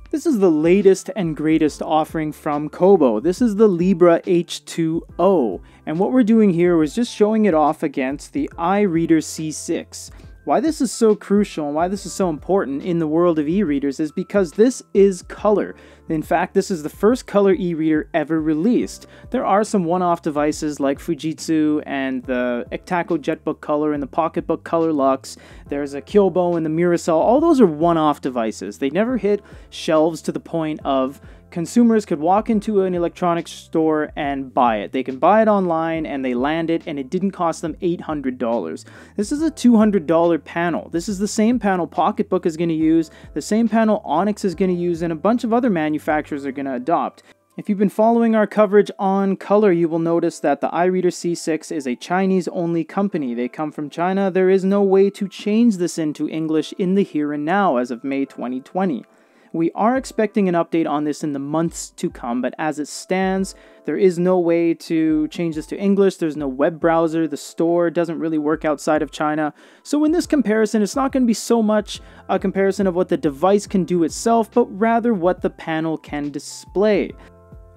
This is the latest and greatest offering from Kobo. This is the Libra H2o, and what we're doing here was just showing it off against the iReader C6. Why this is so crucial and why this is so important in the world of e-readers is because this is color. In fact, this is the first color e-reader ever released. There are some one-off devices like Fujitsu and the Ectaco JetBook Color and the Pocketbook Color Lux. There's a Kobo and the Miracell. All those are one-off devices. They never hit shelves to the point of consumers could walk into an electronics store and buy it. They can buy it online and they land it, and it didn't cost them $800. This is a $200 panel. This is the same panel Pocketbook is going to use, the same panel Onyx is going to use, and a bunch of other manufacturers are going to adopt. If you've been following our coverage on color, you will notice that the iReader C6 is a Chinese-only company. They come from China. There is no way to change this into English in the here and now as of May 2020. We are expecting an update on this in the months to come, but as it stands, there is no way to change this to English. There's no web browser. The store doesn't really work outside of China. So in this comparison, it's not going to be so much a comparison of what the device can do itself, but rather what the panel can display.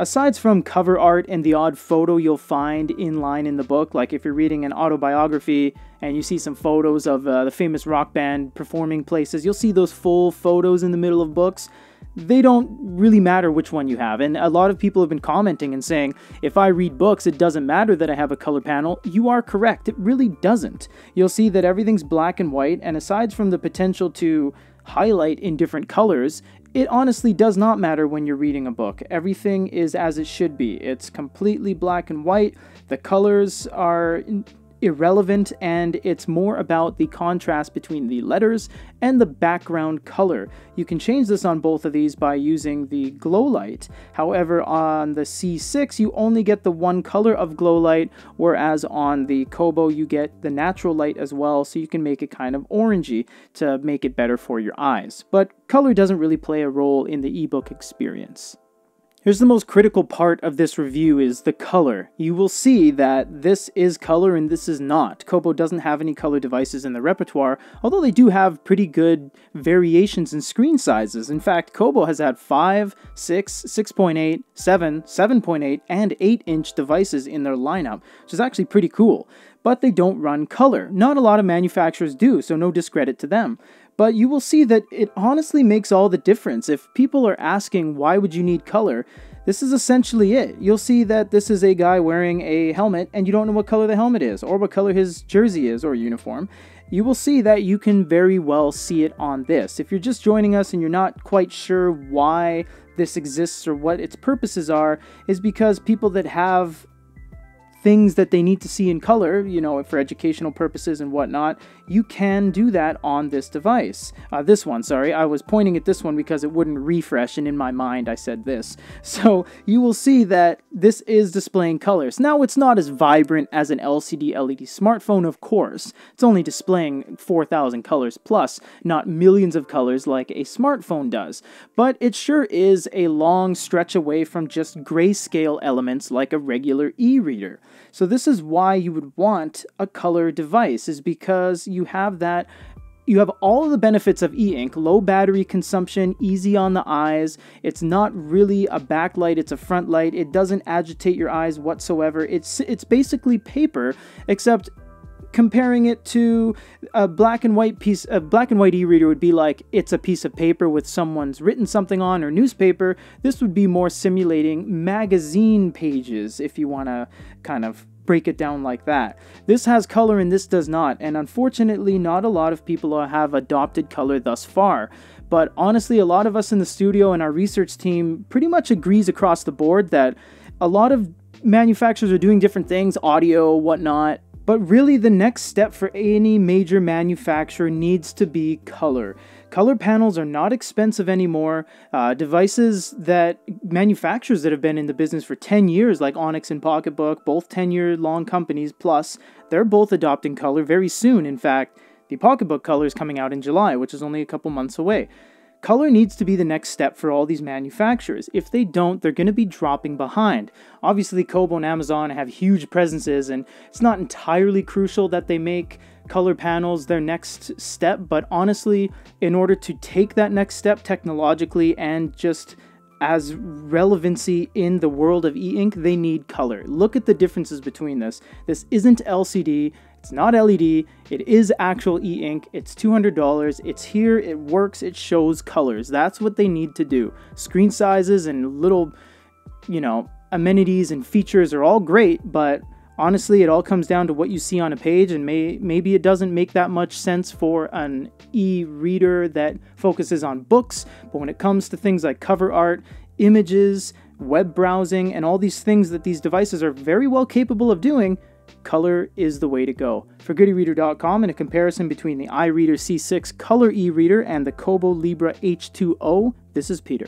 Aside from cover art and the odd photo you'll find in line in the book, like if you're reading an autobiography and you see some photos of the famous rock band performing places, you'll see those full photos in the middle of books. They don't really matter which one you have, and a lot of people have been commenting and saying, if I read books, it doesn't matter that I have a color panel. You are correct, it really doesn't. You'll see that everything's black and white, and aside from the potential to highlight in different colors, it honestly does not matter when you're reading a book. Everything is as it should be. It's completely black and white. The colors are irrelevant, and it's more about the contrast between the letters and the background color. You can change this on both of these by using the glow light. However, on the C6, you only get the one color of glow light, whereas on the Kobo, you get the natural light as well, so you can make it kind of orangey to make it better for your eyes. But color doesn't really play a role in the ebook experience. Here's the most critical part of this review is the color. You will see that this is color and this is not. Kobo doesn't have any color devices in the repertoire, although they do have pretty good variations in screen sizes. In fact, Kobo has had 5, 6, 6.8, 7, 7.8, and 8-inch devices in their lineup, which is actually pretty cool. But they don't run color. Not a lot of manufacturers do, so no discredit to them. But you will see that it honestly makes all the difference. If people are asking, why would you need color? This is essentially it. You'll see that this is a guy wearing a helmet, and you don't know what color the helmet is, or what color his jersey is, or uniform. You will see that you can very well see it on this. If you're just joining us and you're not quite sure why this exists or what its purposes are, is because people that have things that they need to see in color, you know, for educational purposes and whatnot, you can do that on this device. This one, sorry. I was pointing at this one because it wouldn't refresh, and in my mind I said this. So you will see that this is displaying colors. Now, it's not as vibrant as an LCD LED smartphone, of course. It's only displaying 4,000 colors plus, not millions of colors like a smartphone does. But it sure is a long stretch away from just grayscale elements like a regular e-reader. So this is why you would want a color device, is because you have that. You have all of the benefits of e-ink: low battery consumption, easy on the eyes. It's not really a backlight, it's a front light. It doesn't agitate your eyes whatsoever. It's basically paper, except comparing it to a black and white e-reader would be like it's a piece of paper with someone's written something on, or newspaper. This would be more simulating magazine pages, if you want to kind of break it down like that. This has color and this does not, and unfortunately not a lot of people have adopted color thus far. But honestly, a lot of us in the studio and our research team pretty much agrees across the board that a lot of manufacturers are doing different things, audio, whatnot. But really, the next step for any major manufacturer needs to be color. Color panels are not expensive anymore. Manufacturers that have been in the business for 10 years, like Onyx and Pocketbook, both 10-year-long companies plus, they're both adopting color very soon. In fact, the Pocketbook color is coming out in July, which is only a couple months away. Color needs to be the next step for all these manufacturers. If they don't, they're going to be dropping behind. Obviously, Kobo and Amazon have huge presences, and it's not entirely crucial that they make color panels their next step, but honestly, in order to take that next step technologically and just as relevancy in the world of e-ink, they need color. Look at the differences between this. This isn't LCD, it's not LED, it is actual e-ink, it's $200, it's here, it works, it shows colors. That's what they need to do. Screen sizes and little, amenities and features are all great, but honestly, it all comes down to what you see on a page, and maybe it doesn't make that much sense for an e-reader that focuses on books, but when it comes to things like cover art, images, web browsing, and all these things that these devices are very well capable of doing, color is the way to go. For Goodereader.com, in a comparison between the iReader C6 Color e-reader and the Kobo Libra H2o, this is Peter.